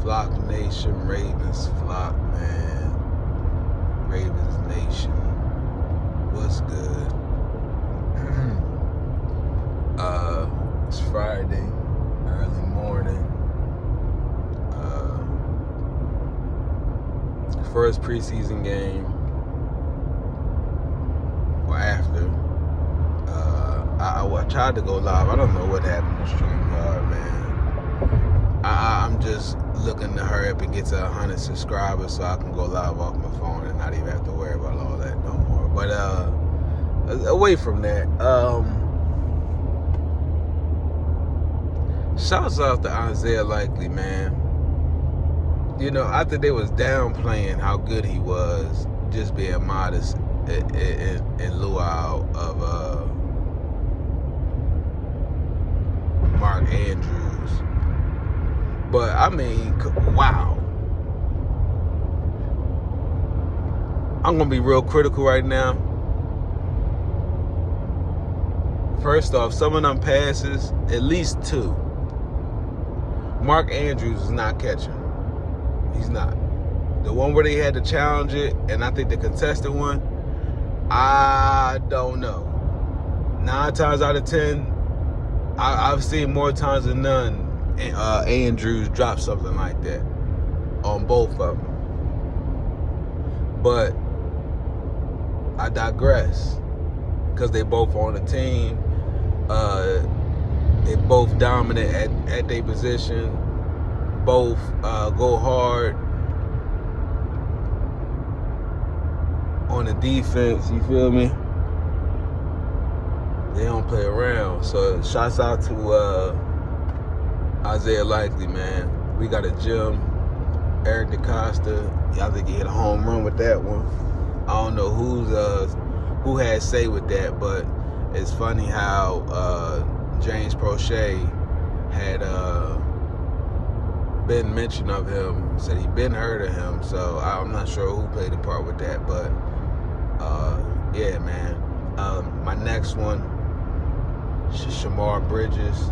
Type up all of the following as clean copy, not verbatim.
Flock Nation, Ravens flock, man. Ravens Nation. What's good? It's Friday, early morning. First preseason game, or after. I tried to go live. I don't know what happened to StreamYard, man. I'm just looking to hurry up and get to 100 subscribers so I can go live off my phone and not even have to worry about all that no more. But away from that, shouts out to Isaiah Likely, man. You know, after they was downplaying how good he was, just being modest in lieu of Mark Andrews. But, I mean, wow. I'm going to be real critical right now. First off, some of them passes, at least two, Mark Andrews is not catching. He's not. The one where they had to challenge it, and I think the contested one, I don't know. 9 times out of 10, I've seen more times than none Andrews drop something like that on both of them. But I digress, because they both on the team. They both dominant at their position. Both go hard on the defense, you feel me? They don't play around. So shouts out to Isaiah Likely, man. We got a gym. Eric DeCosta, I think he hit a home run with that one. I don't know who had say with that, but it's funny how James Prochet had been mention of him, said he'd been heard of him, so I'm not sure who played a part with that, but yeah, man. My next one, Shamar Bridges,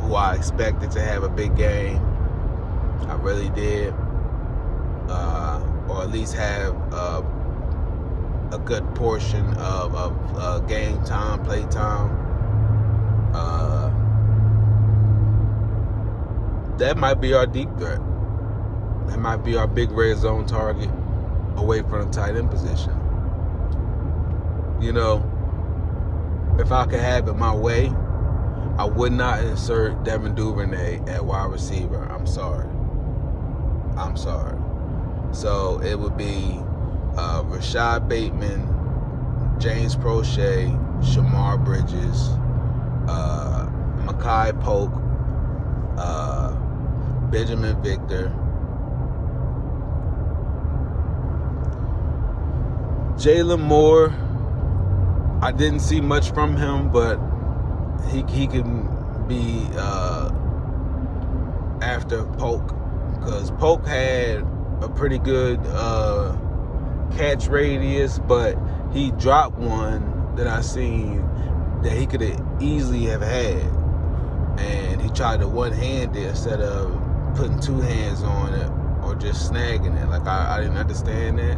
who I expected to have a big game. I really did, or at least have a good portion of game time, play time. That might be our deep threat. That might be our big red zone target away from the tight end position. You know, if I could have it my way, I would not insert Devin Duvernay at wide receiver. I'm sorry. So it would be Rashad Bateman, James Prochet, Shamar Bridges, Makai Polk, Benjamin Victor, Jalen Moore. I didn't see much from him, but he can be after Polk, because Polk had a pretty good catch radius, but he dropped one that I seen that he could have easily have had, and he tried to one-hand it instead of putting two hands on it or just snagging it. Like, I didn't understand that,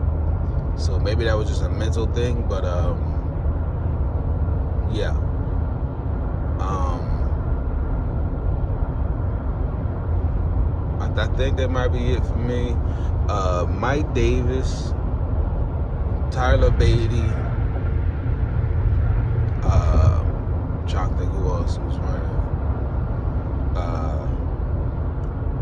so maybe that was just a mental thing, but yeah. I think that might be it for me. Mike Davis, Tyler Beatty, trying to think who else was running.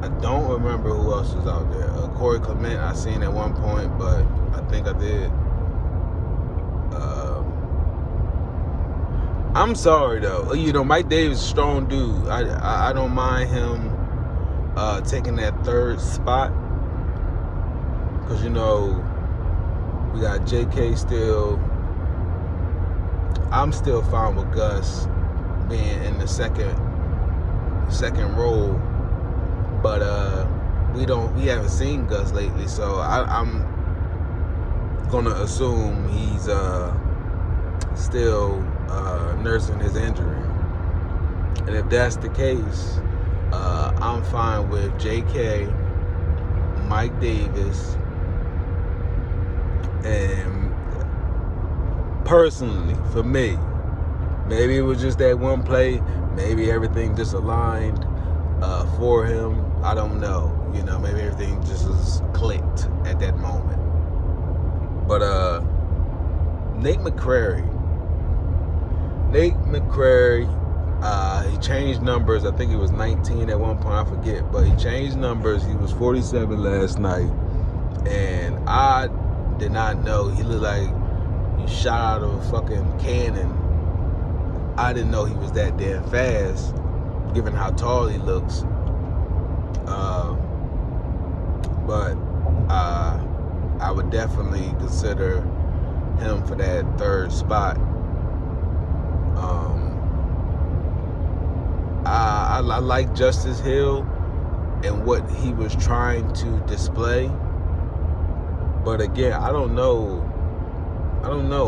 I don't remember who else was out there. Corey Clement, I seen at one point, but I think I did. I'm sorry though. You know, Mike Davis is a strong dude. I don't mind him taking that third spot, because, you know, we got JK still. I'm still fine with Gus being in the second role, but we haven't seen Gus lately, so I'm gonna assume he's still nursing his injury. And if that's the case, I'm fine with JK Mike Davis. And personally, for me, maybe it was just that one play. Maybe everything just aligned for him. I don't know. Maybe everything just was clicked at that moment. But Nate McCrary, he changed numbers. I think he was 19 at one point. I forget. But he changed numbers. He was 47 last night. And I did not know. He looked like he shot out of a fucking cannon. I didn't know he was that damn fast, given how tall he looks. But I would definitely consider him for that third spot. I like Justice Hill and what he was trying to display. But again, I don't know,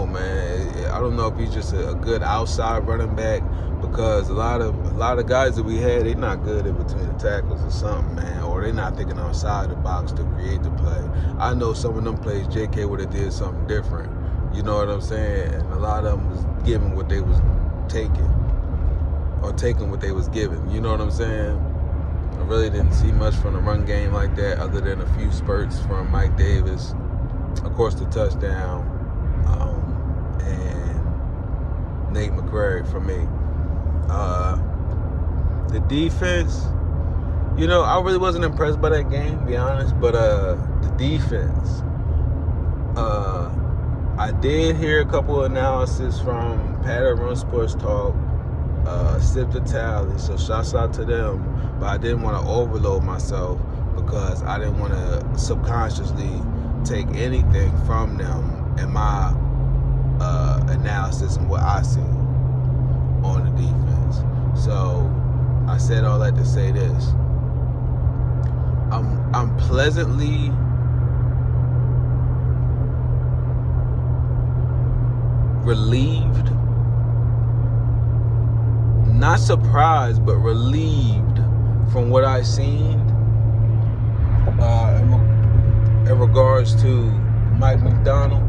man. I don't know if he's just a good outside running back, because a lot of guys that we had, they're not good in between the tackles or something, man, or they're not thinking outside the box to create the play. I know some of them plays JK would have did something different. You know what I'm saying? And a lot of them was giving what they was taking, or taking what they was given. You know what I'm saying? I really didn't see much from the run game like that, other than a few spurts from Mike Davis. Of course, the touchdown, and Nate McCrary for me. The defense, I really wasn't impressed by that game, to be honest. But the defense, I did hear a couple of analysis from Pattern Run Sports Talk, Sip the Tally, so shouts out to them. But I didn't want to overload myself, because I didn't want to subconsciously take anything from them in my analysis and what I see on the defense. So I said all that to say this. I'm pleasantly relieved, not surprised, but relieved from what I've seen in regards to Mike Macdonald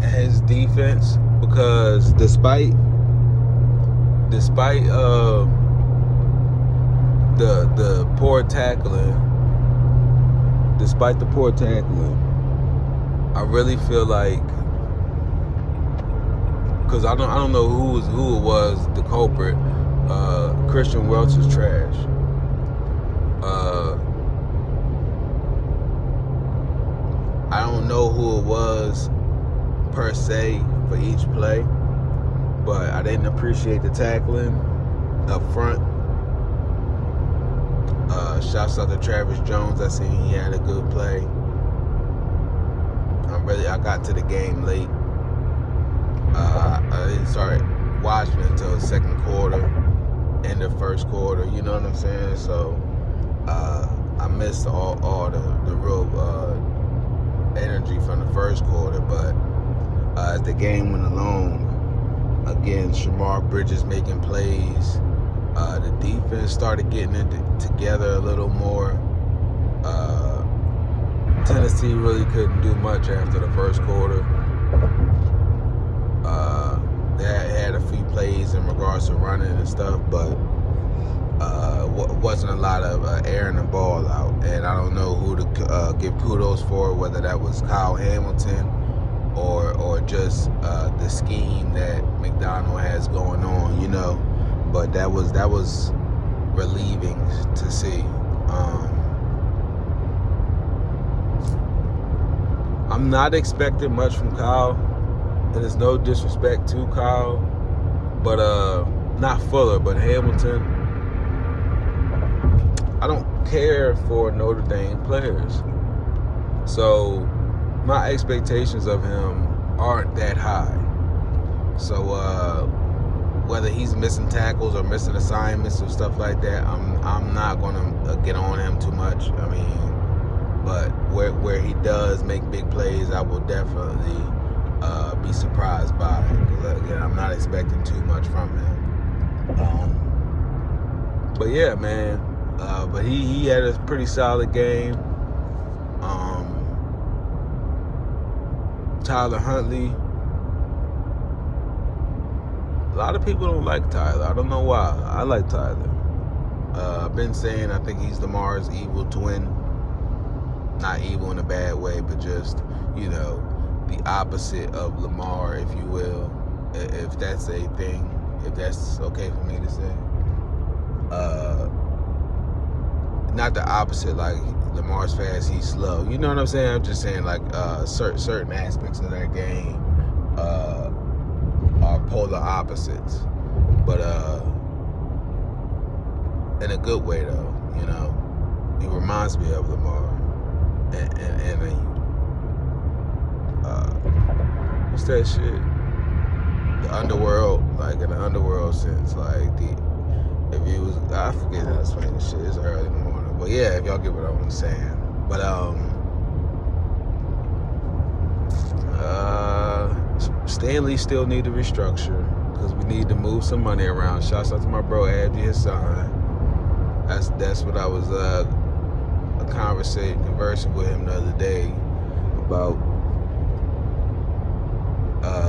and his defense, because despite the poor tackling, I really feel like, because I don't know who it was, the culprit. Christian Welch is trash. I don't know who it was per se for each play, but I didn't appreciate the tackling up front. Shouts out to Travis Jones. I seen he had a good play. I got to the game late. I didn't start watching until the second quarter and the first quarter. You know what I'm saying? So I missed all the real energy from the first quarter. But as the game went along, again, Shamar Bridges making plays. The defense started getting it together a little more. Tennessee really couldn't do much after the first quarter. They had a few plays in regards to running and stuff, but wasn't a lot of airing the ball out. And I don't know who to give kudos for, whether that was Kyle Hamilton or just the scheme that McDonald has going on, But that was relieving to see. I'm not expecting much from Kyle, and there's no disrespect to Kyle, but not Fuller, but Hamilton. I don't care for Notre Dame players, so my expectations of him aren't that high. So whether he's missing tackles or missing assignments or stuff like that, I'm not gonna get on him too much. I mean, but where he does make big plays, I will definitely be surprised by it, because again, I'm not expecting too much from him. But yeah, man, But he had a pretty solid game. Tyler Huntley. A lot of people don't like Tyler. I don't know why. I like Tyler. I've been saying I think he's Lamar's evil twin. Not evil in a bad way, but just, the opposite of Lamar, if you will. If that's a thing. If that's okay for me to say. Not the opposite, like Lamar's fast, he's slow. You know what I'm saying? I'm just saying, like, certain aspects of that game are polar opposites. But in a good way, though, He reminds me of Lamar. And what's that shit? The underworld, like in the underworld sense, like if he was, I forget how to explain this shit. It's early in the morning, but yeah, if y'all get what I'm saying. But Stanley still need to restructure because we need to move some money around. Shouts out to my bro Abdi Hassan. That's what I was conversing with him the other day about.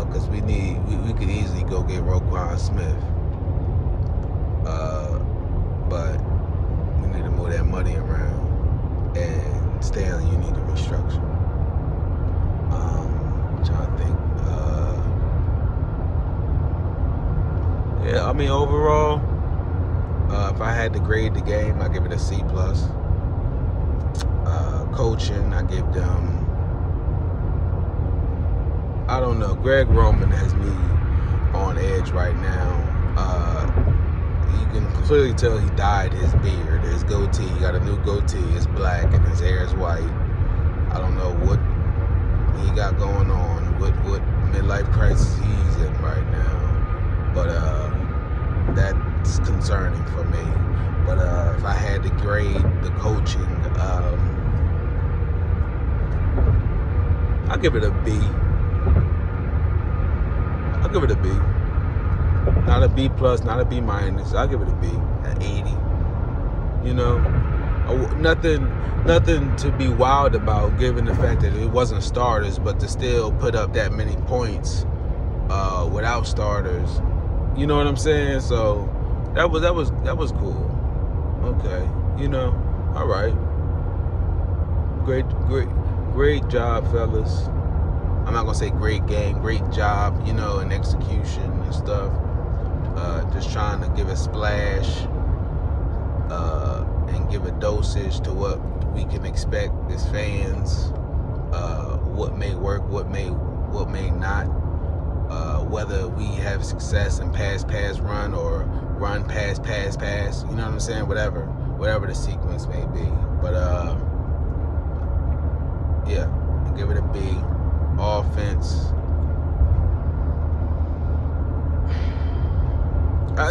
Because we could easily go get Roquan Smith. But we need to move that money around. And Stanley, you need to restructure. I'm trying to think. Yeah, I mean, overall, if I had to grade the game, I give it a C+. Coaching, I give them, I don't know. Greg Roman has me on edge right now. You can clearly tell he dyed his beard, his goatee. He got a new goatee. It's black and his hair is white. I don't know what he got going on, what midlife crisis he's in right now. But that's concerning for me. But if I had to grade the coaching, I'll give it a B. I'll give it a B. Not a B+, not a B-. I'll give it a B, an 80. Nothing to be wild about, given the fact that it wasn't starters, but to still put up that many points without starters. You know what I'm saying? So that was cool. Okay, all right. Great job, fellas. I'm not gonna say great game, great job, in execution and stuff. Just trying to give a splash and give a dosage to what we can expect as fans. What may work, what may not. Whether we have success in pass, run, or run, pass. You know what I'm saying? Whatever the sequence may be. But yeah, I'll give it a B. Offense.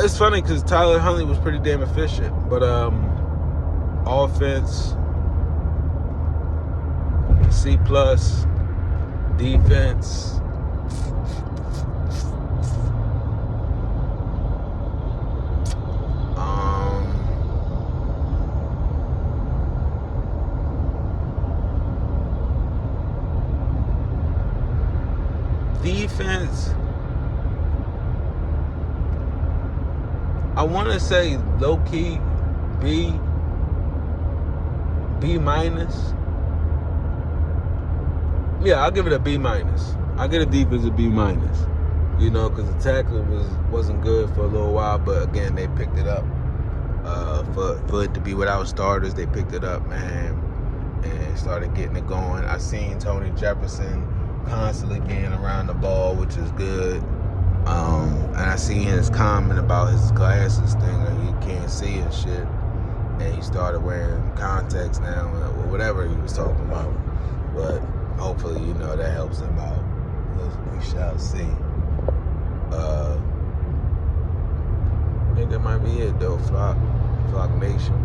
It's funny because Tyler Huntley was pretty damn efficient, but offense, C+, defense, defense, I want to say low-key B-. Yeah, I'll give it a B-. I'll get a defense a B-, because the tackling wasn't good for a little while, but again, they picked it up. For it to be without starters, they picked it up, man, and started getting it going. I seen Tony Jefferson constantly being around the ball, which is good. And I seen his comment about his glasses thing, and he can't see and shit. And he started wearing contacts now, or whatever he was talking about. But hopefully, that helps him out. We shall see. I think that might be it, though, Flock Nation.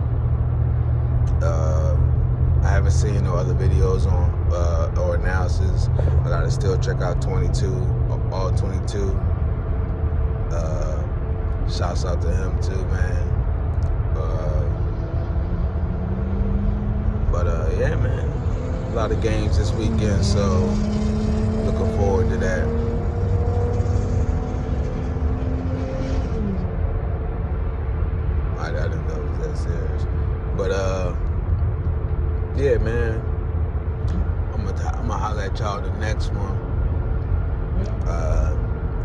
I haven't seen no other videos on or analysis. I gotta still check out 22, all 22. Shouts out to him too, man. lot of games this weekend, so looking forward to that. I didn't know it was that serious, but yeah, man. I'm gonna holler at y'all the next one.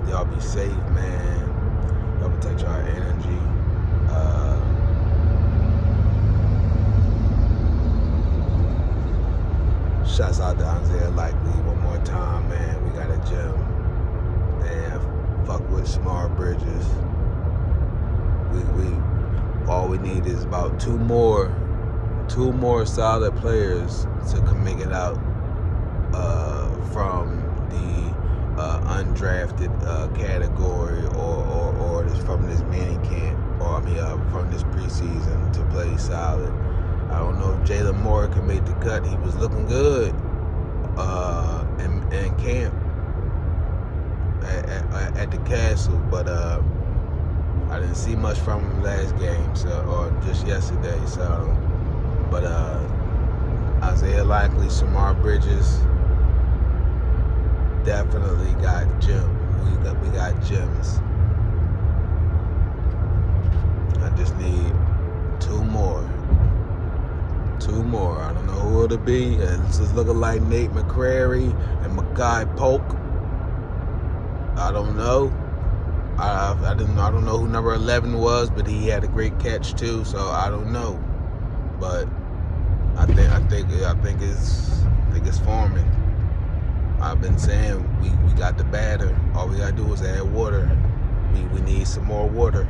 Y'all be safe, man. Y'all protect y'all energy. Shouts out to Isaiah Likely one more time, man. We got a gym. Man, fuck with Smart Bridges. We all we need is about two more solid players to make it out from the undrafted category or from this mini camp, or from this preseason to play solid. I don't know if Jalen Moore can make the cut. He was looking good in camp at the Castle, but I didn't see much from him last game, or just yesterday. So, but Isaiah Likely, Samar Bridges, definitely got gems. We got gems. I just need two more. I don't know who it'll be. It's just looking like Nate McCrary and Makai Polk. I don't know. I don't know who number 11 was, but he had a great catch too. So I don't know. But I think it's forming. I've been saying we got the batter. All we gotta do is add water. We need some more water.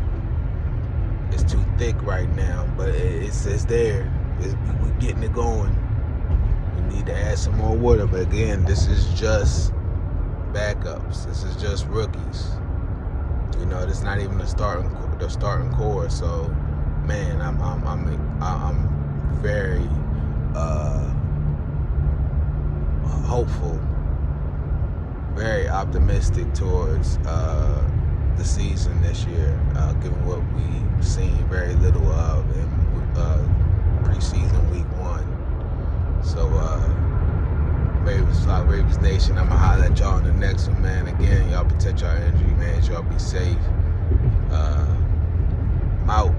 It's too thick right now, but it's there. We're getting it going. We need to add some more water. But again, this is just backups. This is just rookies. You know, it's not even the starting core. So, man, I'm very hopeful, very optimistic towards the season this year, given what we've seen very little of in preseason week 1. So, Ravens Nation, I'm gonna holler at y'all in the next one, man. Again, y'all protect y'all energy, man. Y'all be safe. I'm out.